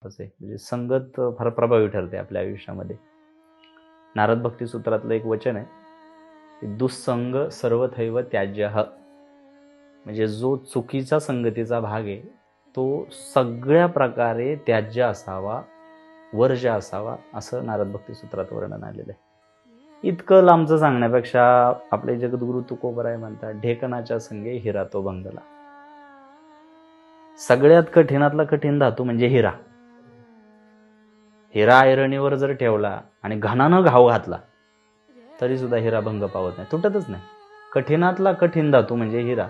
असे म्हणजे संगत फार प्रभावी ठरते आपल्या आयुष्यामध्ये. नारद भक्ती सूत्रातलं एक वचन आहे, दुःसंग सर्वथैव त्याज्यः. म्हणजे जो चुकीचा संगतीचा भाग आहे तो सगळ्या प्रकारे त्याज्य असावा, वर्ज्य असावा, असं नारद भक्ती सूत्रात वर्णन आलेलं आहे. इतकं लांबचं सांगण्यापेक्षा आपले जगद्गुरु तुकोबराय म्हणतात, ढेकणाच्या संगे हिरा तो भंगला. सगळ्यात कठीणातला कठीण धातू म्हणजे हिरा. हिरा ऐरणीवर जर ठेवला आणि घणानं घाव घातला तरी सुद्धा हिरा भंग पावत नाही, तुटतच नाही. कठीणातला कठीण धातू म्हणजे हिरा.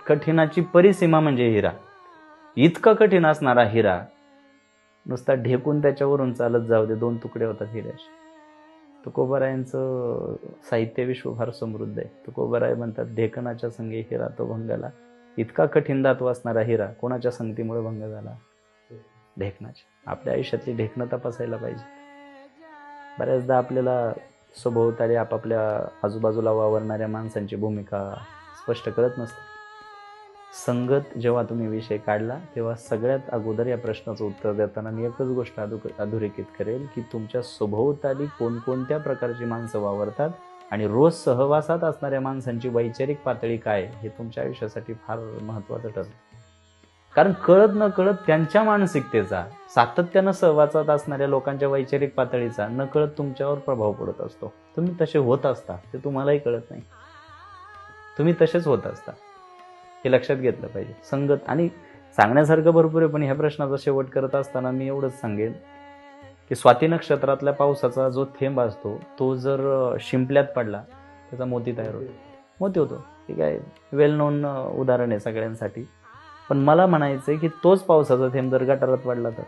कठीणाची परिसीमा म्हणजे हिरा. इतका कठीण असणारा हिरा नुसता ढेकून त्याच्यावरून चालत जाऊ दे, 2 तुकडे होतात हिऱ्याचे. तुकोबरायांचं साहित्य विश्व फार समृद्ध आहे. तुकोबराय म्हणतात, ढेकणाच्या संगे हिरा तो भंगला. इतका कठीण धातू असणारा हिरा कोणाच्या संगतीमुळे भंग झाला? ढेकणाच्या. आपल्या आयुष्यातली ढेकणं तपासायला पाहिजे. बऱ्याचदा आपल्याला सभोवताली आपापल्या आजूबाजूला वावरणाऱ्या माणसांची भूमिका स्पष्ट कळत नसते. संगत जेव्हा तुम्ही विषय काढला तेव्हा सगळ्यात अगोदर या प्रश्नाचं उत्तर देताना मी एकच गोष्ट अधोरेखित करेल की तुमच्या सभोवताली कोणकोणत्या प्रकारची माणसं वावरतात आणि रोज सहवासात असणाऱ्या माणसांची वैचारिक पातळी काय हे तुमच्या आयुष्यासाठी फार महत्त्वाचं ठरतं. कारण कळत न कळत त्यांच्या मानसिकतेचा, सातत्यानं सहवासात असणाऱ्या लोकांच्या वैचारिक पातळीचा न कळत तुमच्यावर प्रभाव पडत असतो. तुम्ही तसे होत असता, ते तुम्हालाही कळत नाही. तुम्ही तसेच होत असता, हे लक्षात घेतलं पाहिजे. संगत आणि सांगण्यासारखं भरपूर आहे, पण ह्या प्रश्नाचा शेवट करत असताना मी एवढंच सांगेन की स्वाती नक्षत्रातल्या पावसाचा जो थेंब असतो तो जर शिंपल्यात पडला त्याचा मोती तयार होतो. मोती होतो, ठीक आहे, वेल नोन उदाहरण आहे सगळ्यांसाठी. पण मला म्हणायचंय की तोच पावसाचा थेंब जर गटारात पडला तर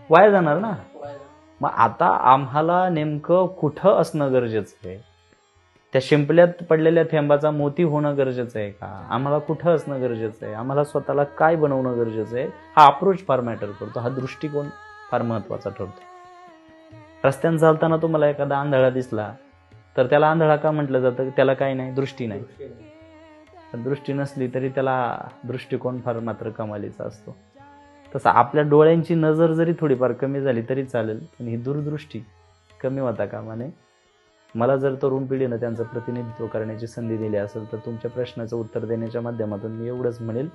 वाया जाणार ना. मग आता आम्हाला नेमकं कुठं असणं गरजेचं आहे? त्या शिंपल्यात पडलेल्या थेंबाचा मोती होणं गरजेचं आहे का? आम्हाला कुठं असणं गरजेचं आहे? आम्हाला स्वतःला काय बनवणं गरजेचं आहे? हा अप्रोच फार मॅटर करतो. हा दृष्टिकोन फार महत्वाचा ठरतो. रस्त्यानं चालताना तुम्हाला एखादा आंधळा दिसला तर त्याला आंधळा का म्हटलं जातं? त्याला काय नाही, दृष्टी नाही. दृष्टी नसली तरी त्याला दृष्टिकोन फार मात्र कमालीचा असतो. तसं आपल्या डोळ्यांची नजर जरी थोडीफार कमी झाली तरी चालेल, पण ही दूरदृष्टी कमी होता कामा नये. मला जर तरुण पिढीनं त्यांचं प्रतिनिधित्व करण्याची संधी दिली असेल तर तुमच्या प्रश्नाचं उत्तर देण्याच्या माध्यमातून मी एवढंच म्हणेल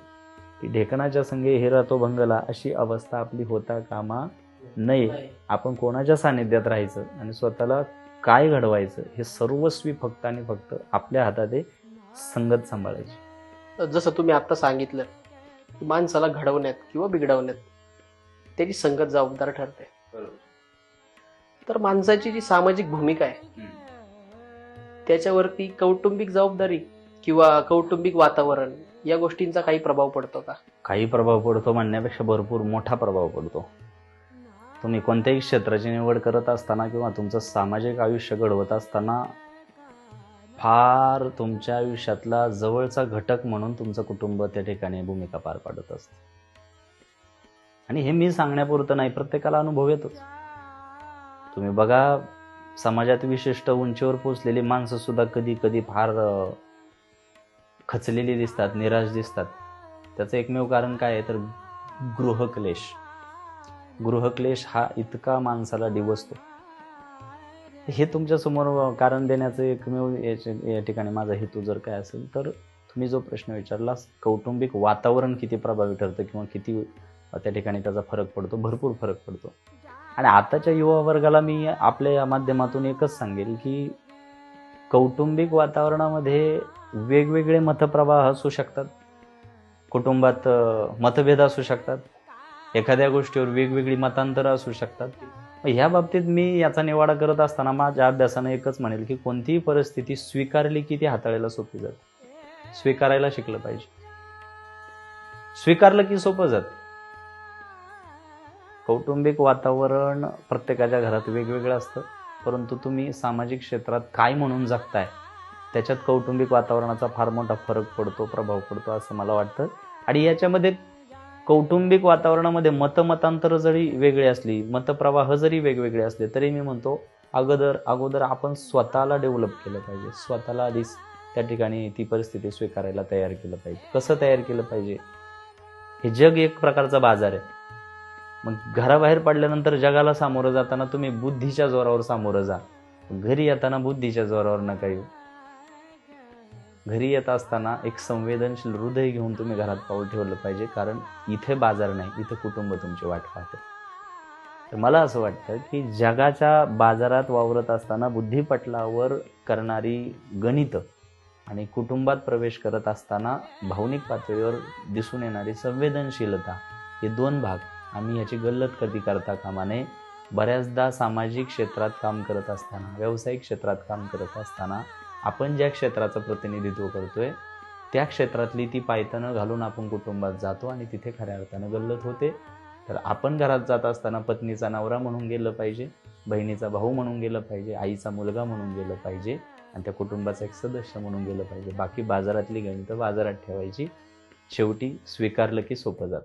की ढेकणाच्या संगे हिरा तो भंगला अशी अवस्था आपली होता कामा नये. आपण कोणाच्या सानिध्यात राहायचं आणि स्वतःला काय घडवायचं हे सर्वस्वी फक्त आणि फक्त आपल्या हातात आहे. संगत सांभाळायची. जसं तुम्ही आता सांगितलं, माणसाला घडवण्यात किंवा बिघडवण्यात त्याची संगत जबाबदार ठरते. तर माणसाची जी सामाजिक भूमिका आहे त्याच्यावरती कौटुंबिक जबाबदारी किंवा कौटुंबिक वातावरण या गोष्टींचा काही प्रभाव पडतो का? काही प्रभाव पडतो म्हणण्यापेक्षा भरपूर मोठा प्रभाव पडतो. तुम्ही कोणत्याही क्षेत्राची निवड करत असताना किंवा तुमचं सामाजिक आयुष्य घडवत असताना फार तुमच्या आयुष्यातला जवळचा घटक म्हणून तुमचं कुटुंब त्या ठिकाणी भूमिका पार पाडत असतं. आणि हे मी सांगण्यापुरतं नाही, प्रत्येकाला अनुभव येतोच. तुम्ही बघा, समाजात विशिष्ट उंचीवर पोचलेली माणसं सुद्धा कधी कधी फार खचलेली दिसतात, निराश दिसतात. त्याचं एकमेव कारण काय आहे तर गृहक्लेश. गृहक्लेश हा इतका माणसाला डिवचतो. हे तुमच्यासमोर कारण देण्याचं एकमेव या ठिकाणी माझा हेतू जर काय असेल तर तुम्ही जो प्रश्न विचारला, कौटुंबिक वातावरण किती प्रभावी ठरतं किंवा किती त्या ठिकाणी त्याचा फरक पडतो, भरपूर फरक पडतो. आणि आताच्या युवा वर्गाला मी आपल्या या माध्यमातून एकच सांगेल की कौटुंबिक वातावरणामध्ये वेगवेगळे मतप्रवाह असू शकतात, कुटुंबात मतभेद असू शकतात, एखाद्या गोष्टीवर वेगवेगळी मतांतरं असू शकतात. ह्या बाबतीत मी याचा निवाडा करत असताना माझ्या अभ्यासानं एकच म्हणेल की कोणतीही परिस्थिती स्वीकारली की ती हाताळायला सोपी जाते. स्वीकारायला शिकलं पाहिजे. स्वीकारलं की सोपं जात. कौटुंबिक वातावरण प्रत्येकाच्या घरात वेगवेगळं असतं, परंतु तुम्ही सामाजिक क्षेत्रात काय म्हणून जगताय त्याच्यात कौटुंबिक वातावरणाचा फार मोठा फरक पडतो, प्रभाव पडतो असं मला वाटतं. आणि याच्यामध्ये कौटुंबिक वातावरणामध्ये मतमतांतर जरी वेगळी असली, मतप्रवाह जरी वेगवेगळे असले तरी मी म्हणतो अगोदर आपण स्वतःला डेव्हलप केलं पाहिजे. स्वतःला आधीच त्या ठिकाणी ती परिस्थिती स्वीकारायला तयार केलं पाहिजे. कसं तयार केलं पाहिजे? हे जग एक प्रकारचा बाजार आहे. मग घराबाहेर पडल्यानंतर जगाला सामोरं जाताना तुम्ही बुद्धीच्या जोरावर सामोरं जा, घरी येताना बुद्धीच्या जोरावर नका येऊ. घरी येत असताना एक संवेदनशील हृदय घेऊन तुम्ही घरात पाऊल ठेवलं पाहिजे, कारण इथे बाजार नाही, इथे कुटुंब तुमची वाट पाहते. तर मला असं वाटतं की जगाच्या बाजारात वावरत असताना बुद्धिपटलावर करणारी गणितं आणि कुटुंबात प्रवेश करत असताना भावनिक पातळीवर दिसून येणारी संवेदनशीलता, हे दोन भाग आम्ही याची गल्लत कधी करता कामा नये. बऱ्याचदा सामाजिक क्षेत्रात काम करत असताना, व्यावसायिक क्षेत्रात काम करत असताना आपण ज्या क्षेत्राचं प्रतिनिधित्व करतोय त्या क्षेत्रातली ती पायतनं घालून आपण कुटुंबात जातो आणि तिथे खऱ्या अर्थानं गल्लत होते. तर आपण घरात जात असताना पत्नीचा नवरा म्हणून गेलं पाहिजे, बहिणीचा भाऊ म्हणून गेलं पाहिजे, आईचा मुलगा म्हणून गेलं पाहिजे आणि त्या कुटुंबाचा एक सदस्य म्हणून गेलं पाहिजे. बाकी बाजारातली गणितं बाजारात ठेवायची. शेवटी स्वीकारलं की सोपं जातं.